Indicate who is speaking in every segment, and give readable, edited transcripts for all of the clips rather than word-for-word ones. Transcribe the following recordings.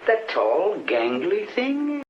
Speaker 1: That tall, gangly thing?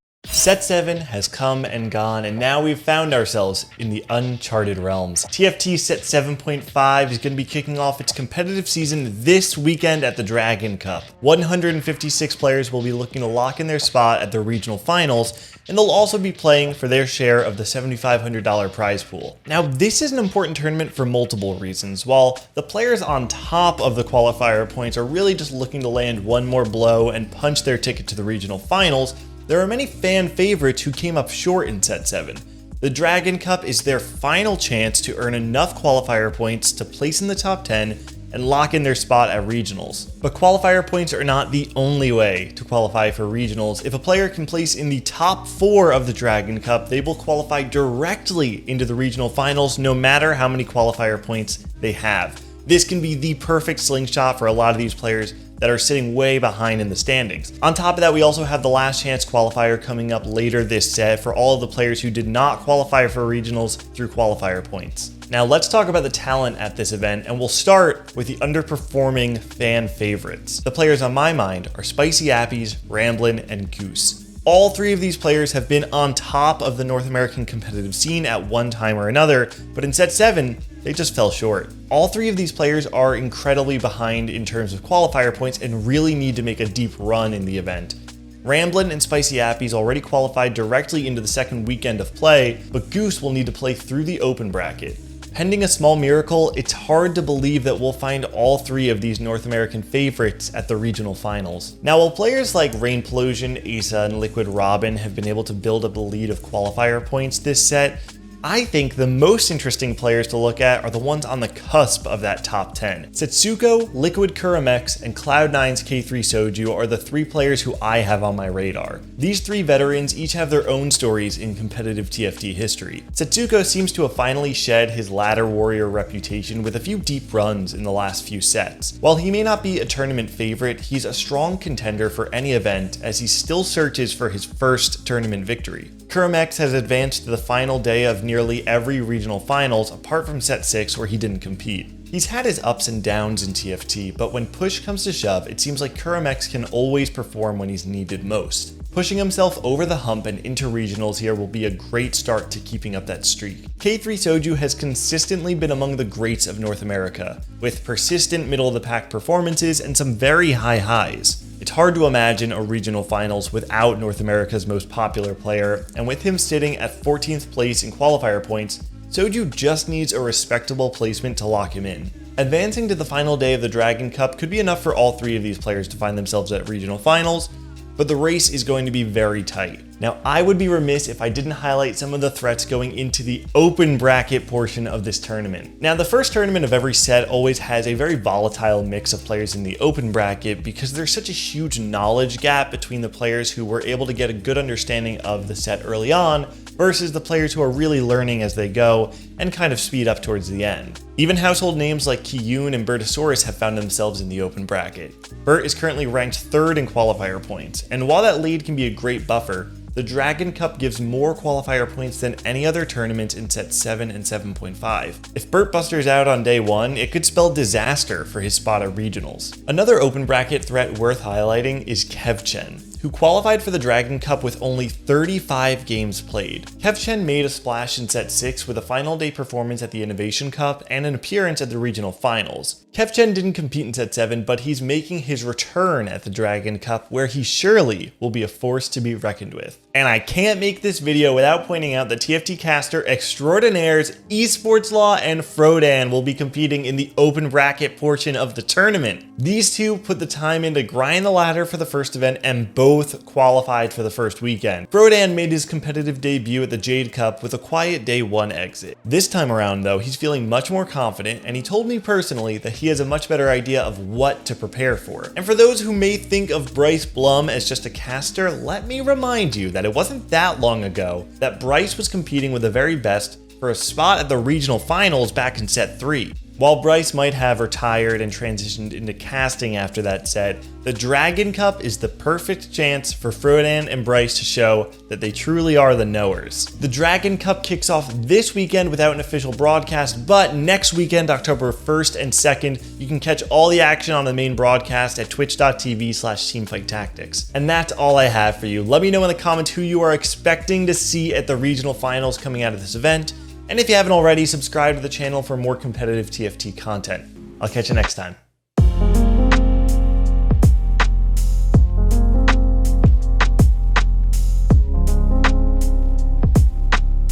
Speaker 2: Set 7 has come and gone, and now we've found ourselves in the Uncharted Realms. TFT Set 7.5 is going to be kicking off its competitive season this weekend at the Dragon Cup. 156 players will be looking to lock in their spot at the regional finals, and they'll also be playing for their share of the $7,500 prize pool. Now, this is an important tournament for multiple reasons. While the players on top of the qualifier points are really just looking to land one more blow and punch their ticket to the regional finals, there are many fan favorites who came up short in Set 7. The Dragon Cup is their final chance to earn enough qualifier points to place in the top 10 and lock in their spot at regionals. But qualifier points are not the only way to qualify for regionals. If a player can place in the top 4 of the Dragon Cup, they will qualify directly into the regional finals no matter how many qualifier points they have. This can be the perfect slingshot for a lot of these players that are sitting way behind in the standings. On top of that, we also have the last chance qualifier coming up later this set for all of the players who did not qualify for regionals through qualifier points. Now let's talk about the talent at this event, and we'll start with the underperforming fan favorites. The players on my mind are Spicy Appies, Ramblin', and Goose. All three of these players have been on top of the North American competitive scene at one time or another, but in Set 7, they just fell short. All three of these players are incredibly behind in terms of qualifier points and really need to make a deep run in the event. Ramblin' and Spicy Appies already qualified directly into the second weekend of play, but Goose will need to play through the open bracket. Pending a small miracle, it's hard to believe that we'll find all three of these North American favorites at the regional finals. Now, while players like Rainplosion, Asa, and Liquid Robin have been able to build up a lead of qualifier points this set, I think the most interesting players to look at are the ones on the cusp of that top 10. Setsuko, Liquid Kuramex, and Cloud9's K3 Soju are the three players who I have on my radar. These three veterans each have their own stories in competitive TFT history. Setsuko seems to have finally shed his ladder warrior reputation with a few deep runs in the last few sets. While he may not be a tournament favorite, he's a strong contender for any event as he still searches for his first tournament victory. Kuramex has advanced to the final day of nearly every regional finals apart from Set 6 where he didn't compete. He's had his ups and downs in TFT, but when push comes to shove, it seems like Kuramex can always perform when he's needed most. Pushing himself over the hump and into regionals here will be a great start to keeping up that streak. K3 Soju has consistently been among the greats of North America, with persistent middle-of-the-pack performances and some very high highs. It's hard to imagine a regional finals without North America's most popular player, and with him sitting at 14th place in qualifier points, Soju just needs a respectable placement to lock him in. Advancing to the final day of the Dragon Cup could be enough for all three of these players to find themselves at regional finals, but the race is going to be very tight. Now, I would be remiss if I didn't highlight some of the threats going into the open bracket portion of this tournament. Now, the first tournament of every set always has a very volatile mix of players in the open bracket because there's such a huge knowledge gap between the players who were able to get a good understanding of the set early on versus the players who are really learning as they go and kind of speed up towards the end. Even household names like Kiyun and Bertosaurus have found themselves in the open bracket. Bert is currently ranked 3rd in qualifier points, and while that lead can be a great buffer, the Dragon Cup gives more qualifier points than any other tournament in Set 7 and 7.5. If Bert busters out on day 1, it could spell disaster for his spot at regionals. Another open bracket threat worth highlighting is Kevchen, who qualified for the Dragon Cup with only 35 games played. Kevchen made a splash in Set 6 with a final day performance at the Innovation Cup and an appearance at the regional finals. Kevchen didn't compete in Set 7, but he's making his return at the Dragon Cup, where he surely will be a force to be reckoned with. And I can't make this video without pointing out that TFT caster extraordinaires Esports Law and Frodan will be competing in the open bracket portion of the tournament. These two put the time in to grind the ladder for the first event and both qualified for the first weekend. Frodan made his competitive debut at the Jade Cup with a quiet day 1 exit. This time around though, he's feeling much more confident, and he told me personally that he has a much better idea of what to prepare for. And for those who may think of Bryce Blum as just a caster, let me remind you that it wasn't that long ago that Bryce was competing with the very best for a spot at the regional finals back in Set 3. While Bryce might have retired and transitioned into casting after that set, the Dragon Cup is the perfect chance for Frodan and Bryce to show that they truly are the knowers. The Dragon Cup kicks off this weekend without an official broadcast, but next weekend, October 1st and 2nd, you can catch all the action on the main broadcast at twitch.tv/Teamfight Tactics. And that's all I have for you. Let me know in the comments who you are expecting to see at the regional finals coming out of this event. And if you haven't already, subscribe to the channel for more competitive TFT content. I'll catch you next time.